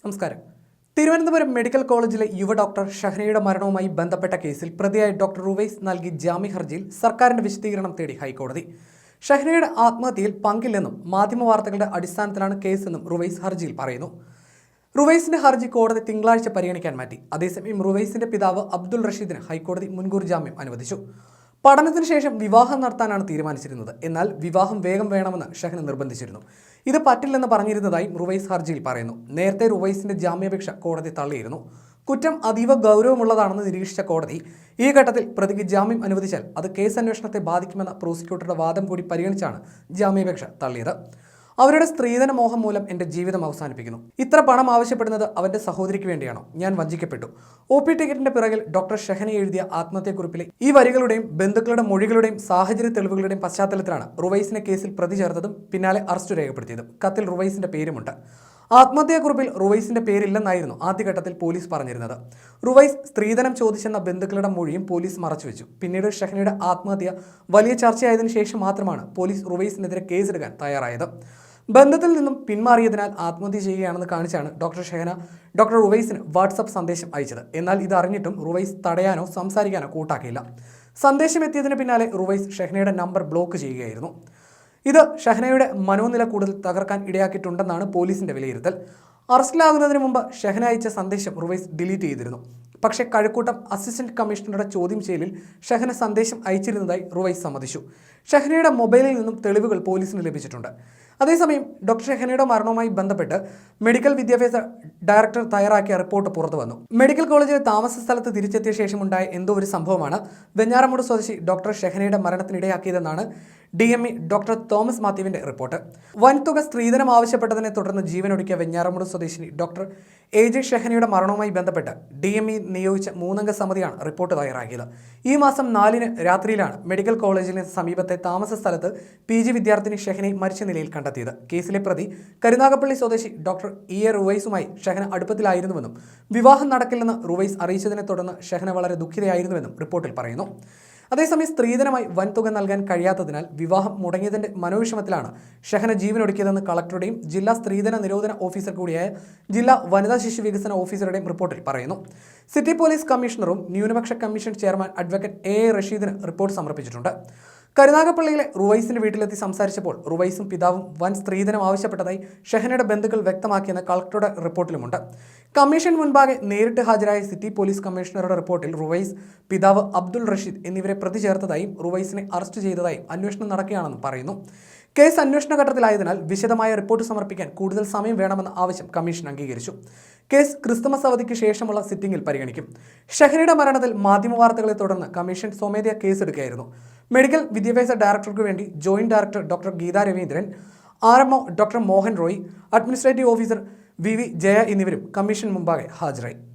നമസ്കാരം. തിരുവനന്തപുരം മെഡിക്കൽ കോളേജിലെ യുവ ഡോക്ടർ ഷഹനയുടെ മരണവുമായി ബന്ധപ്പെട്ട കേസിൽ പ്രതിയായ ഡോക്ടർ റുവൈസ് നൽകിയ ജാമ്യ ഹർജിയിൽ സർക്കാരിന്റെ വിശദീകരണം തേടി ഹൈക്കോടതി. ഷഹനയുടെ ആത്മഹത്യയിൽ പങ്കില്ലെന്നും മാധ്യമവാർത്തകളുടെ അടിസ്ഥാനത്തിലാണ് കേസെന്നും റുവൈസ് ഹർജിയിൽ പറയുന്നു. റുവൈസിന്റെ ഹർജി കോടതി തിങ്കളാഴ്ച പരിഗണിക്കാൻ മാറ്റി. അതേസമയം റുവൈസിന്റെ പിതാവ് അബ്ദുൾ റഷീദിന് ഹൈക്കോടതി മുൻകൂർ ജാമ്യം അനുവദിച്ചു. പഠനത്തിന് ശേഷം വിവാഹം നടത്താനാണ് തീരുമാനിച്ചിരുന്നത്. എന്നാൽ വിവാഹം വേഗം വേണമെന്ന് ഷഹന നിർബന്ധിച്ചിരുന്നു. ഇത് പറ്റില്ലെന്ന് പറഞ്ഞിരുന്നതായി റുവൈസ് ഹർജിയിൽ പറയുന്നു. നേരത്തെ റുവൈസിന്റെ ജാമ്യാപേക്ഷ കോടതി തള്ളിയിരുന്നു. കുറ്റം അതീവ ഗൗരവമുള്ളതാണെന്ന് നിരീക്ഷിച്ച കോടതി ഈ ഘട്ടത്തിൽ പ്രതിക്ക് ജാമ്യം അനുവദിച്ചാൽ അത് കേസ് അന്വേഷണത്തെ ബാധിക്കുമെന്ന പ്രോസിക്യൂട്ടറുടെ വാദം കൂടി പരിഗണിച്ചാണ് ജാമ്യാപേക്ഷ തള്ളിയത്. അവരുടെ സ്ത്രീധന മോഹം മൂലം എൻ്റെ ജീവിതം അവസാനിപ്പിക്കുന്നു. ഇത്ര പണം ആവശ്യപ്പെടുന്നത് അവൻ്റെ സഹോദരിക്ക് വേണ്ടിയാണോ? ഞാൻ വഞ്ചിക്കപ്പെട്ടു. OP ടിക്കറ്റിന്റെ പിറകിൽ ഡോക്ടർ ഷഹന എഴുതിയ ആത്മഹത്യക്കുറിപ്പിലെ ഈ വരികളുടെയും ബന്ധുക്കളുടെ മൊഴികളുടെയും സാഹചര്യ തെളിവുകളുടെയും പശ്ചാത്തലത്തിലാണ് റുവൈസിനെ കേസിൽ പ്രതി ചേർത്തതും പിന്നാലെ അറസ്റ്റ് രേഖപ്പെടുത്തിയതും. കത്തിൽ റുവൈസിന്റെ പേരുമുണ്ട്. ആത്മഹത്യാക്കുറിപ്പിൽ റുവൈസിന്റെ പേരില്ലെന്നായിരുന്നു ആദ്യഘട്ടത്തിൽ പോലീസ് പറഞ്ഞിരുന്നത്. റുവൈസ് സ്ത്രീധനം ചോദിച്ചെന്ന ബന്ധുക്കളുടെ മൊഴിയും പോലീസ് മറച്ചുവെച്ചു. പിന്നീട് ഷഹനയുടെ ആത്മഹത്യ വലിയ ചർച്ചയായതിനു ശേഷം മാത്രമാണ് പോലീസ് റുവൈസിനെതിരെ കേസെടുക്കാൻ തയ്യാറായത്. ബന്ധത്തിൽ നിന്നും പിന്മാറിയതിനാൽ ആത്മഹത്യ ചെയ്യുകയാണെന്ന് കാണിച്ചാണ് ഡോക്ടർ ഷഹന ഡോക്ടർ റുവൈസിന് വാട്സപ്പ് സന്ദേശം അയച്ചത്. എന്നാൽ ഇത് അറിഞ്ഞിട്ടും റുവൈസ് തടയാനോ സംസാരിക്കാനോ കൂട്ടാക്കിയില്ല. സന്ദേശം എത്തിയതിന് പിന്നാലെ റുവൈസ് ഷഹനയുടെ നമ്പർ ബ്ലോക്ക് ചെയ്യുകയായിരുന്നു. ഇത് ഷഹനയുടെ മനോനില കൂടുതൽ തകർക്കാൻ ഇടയാക്കിയിട്ടുണ്ടെന്നാണ് പോലീസിന്റെ വിലയിരുത്തൽ. അറസ്റ്റിലാകുന്നതിന് മുമ്പ് ഷഹന അയച്ച സന്ദേശം റുവൈസ് ഡിലീറ്റ് ചെയ്തിരുന്നു. പക്ഷേ കഴക്കൂട്ടം അസിസ്റ്റന്റ് കമ്മീഷണറുടെ ചോദ്യം ചെയ്യലിൽ ഷഹന സന്ദേശം അയച്ചിരുന്നതായി റുവൈസ് സമ്മതിച്ചു. ഷഹനയുടെ മൊബൈലിൽ നിന്നും തെളിവുകൾ പോലീസിന് ലഭിച്ചിട്ടുണ്ട്. അതേസമയം ഡോക്ടർ ഷഹനയുടെ മരണവുമായി ബന്ധപ്പെട്ട് മെഡിക്കൽ വിദ്യാഭ്യാസ ഡയറക്ടർ തയ്യാറാക്കിയ റിപ്പോർട്ട് പുറത്തു വന്നു. മെഡിക്കൽ കോളേജിലെ താമസ സ്ഥലത്ത് തിരിച്ചെത്തിയ ശേഷമുണ്ടായ എന്തോ ഒരു സംഭവമാണ് വെഞ്ഞാറമൂട് സ്വദേശി ഡോക്ടർ ഷഹനയുടെ മരണത്തിനിടയാക്കിയതെന്നാണ് DME ഡോക്ടർ തോമസ് മാത്യുവിന്റെ റിപ്പോർട്ട്. വൻതുക സ്ത്രീധനം ആവശ്യപ്പെട്ടതിനെ തുടർന്ന് ജീവനൊടുക്കിയ വെഞ്ഞാറമൂട് സ്വദേശിനി ഡോക്ടർ AJ ഷഹനയുടെ മരണവുമായി ബന്ധപ്പെട്ട് DME നിയോഗിച്ച 3-അംഗ സമിതിയാണ് റിപ്പോർട്ട് തയ്യാറാക്കിയത്. ഈ മാസം 4-ന് രാത്രിയിലാണ് മെഡിക്കൽ കോളേജിന് സമീപത്തെ താമസ സ്ഥലത്ത് PG വിദ്യാർത്ഥിനി ഷഹനെ മരിച്ച നിലയിൽ കണ്ടെത്തിയത്. കേസിലെ പ്രതി കരുനാഗപ്പള്ളി സ്വദേശി ഡോക്ടർ റുവൈസുമായി ഷഹന അടുപ്പത്തിലായിരുന്നുവെന്നും വിവാഹം നടക്കില്ലെന്ന് റുവൈസ് അറിയിച്ചതിനെ തുടർന്ന് ഷഹന വളരെ ദുഃഖിതയായിരുന്നുവെന്നും റിപ്പോർട്ടിൽ പറയുന്നു. അതേസമയം സ്ത്രീധനമായി വൻതുക നൽകാൻ കഴിയാത്തതിനാൽ വിവാഹം മുടങ്ങിയതിന്റെ മനോവിഷമത്തിലാണ് ഷഹന ജീവനൊടുക്കിയതെന്ന് കളക്ടറുടെയും ജില്ലാ സ്ത്രീധന നിരോധന ഓഫീസർ കൂടിയായ ജില്ലാ വനിതാ ശിശു വികസന ഓഫീസറുടെയും റിപ്പോർട്ടിൽ പറയുന്നു. സിറ്റി പോലീസ് കമ്മീഷണറും ന്യൂനപക്ഷ കമ്മീഷൻ ചെയർമാൻ അഡ്വക്കേറ്റ് A റഷീദിന് റിപ്പോർട്ട് സമർപ്പിച്ചിട്ടുണ്ട്. കരുനാഗപ്പള്ളിയിലെ റുവൈസിന്റെ വീട്ടിലെത്തി സംസാരിച്ചപ്പോൾ റുവൈസും പിതാവും വൻ സ്ത്രീധനം ആവശ്യപ്പെട്ടതായി ഷഹനയുടെ ബന്ധുക്കൾ വ്യക്തമാക്കിയെന്ന് കളക്ടറുടെ റിപ്പോർട്ടിലുമുണ്ട്. കമ്മീഷൻ മുൻപാകെ നേരിട്ട് ഹാജരായ സിറ്റി പോലീസ് കമ്മീഷണറുടെ റിപ്പോർട്ടിൽ റുവൈസ്, പിതാവ് അബ്ദുൾ റഷീദ് എന്നിവരെ പ്രതി ചേർത്തതായും റുവൈസിനെ അറസ്റ്റ് ചെയ്തതായും അന്വേഷണം നടക്കുകയാണെന്നും പറയുന്നു. കേസ് അന്വേഷണ ഘട്ടത്തിലായതിനാൽ വിശദമായ റിപ്പോർട്ട് സമർപ്പിക്കാൻ കൂടുതൽ സമയം വേണമെന്ന ആവശ്യം കമ്മീഷൻ അംഗീകരിച്ചു. കേസ് ക്രിസ്തുമസ് അവധിക്ക് ശേഷമുള്ള സിറ്റിംഗിൽ പരിഗണിക്കും. ഷഹനയുടെ മരണത്തിൽ മാധ്യമവാർത്തകളെ തുടർന്ന് കമ്മീഷൻ സ്വമേധയാ കേസെടുക്കുകയായിരുന്നു. മെഡിക്കൽ വിദ്യാഭ്യാസ ഡയറക്ടർക്ക് വേണ്ടി joint director doctor Geetha Raveendran, RMO doctor Mohan Roy, administrative officer VV Jaya എന്നിവരും കമ്മീഷൻ മുമ്പാകെ ഹാജരായി.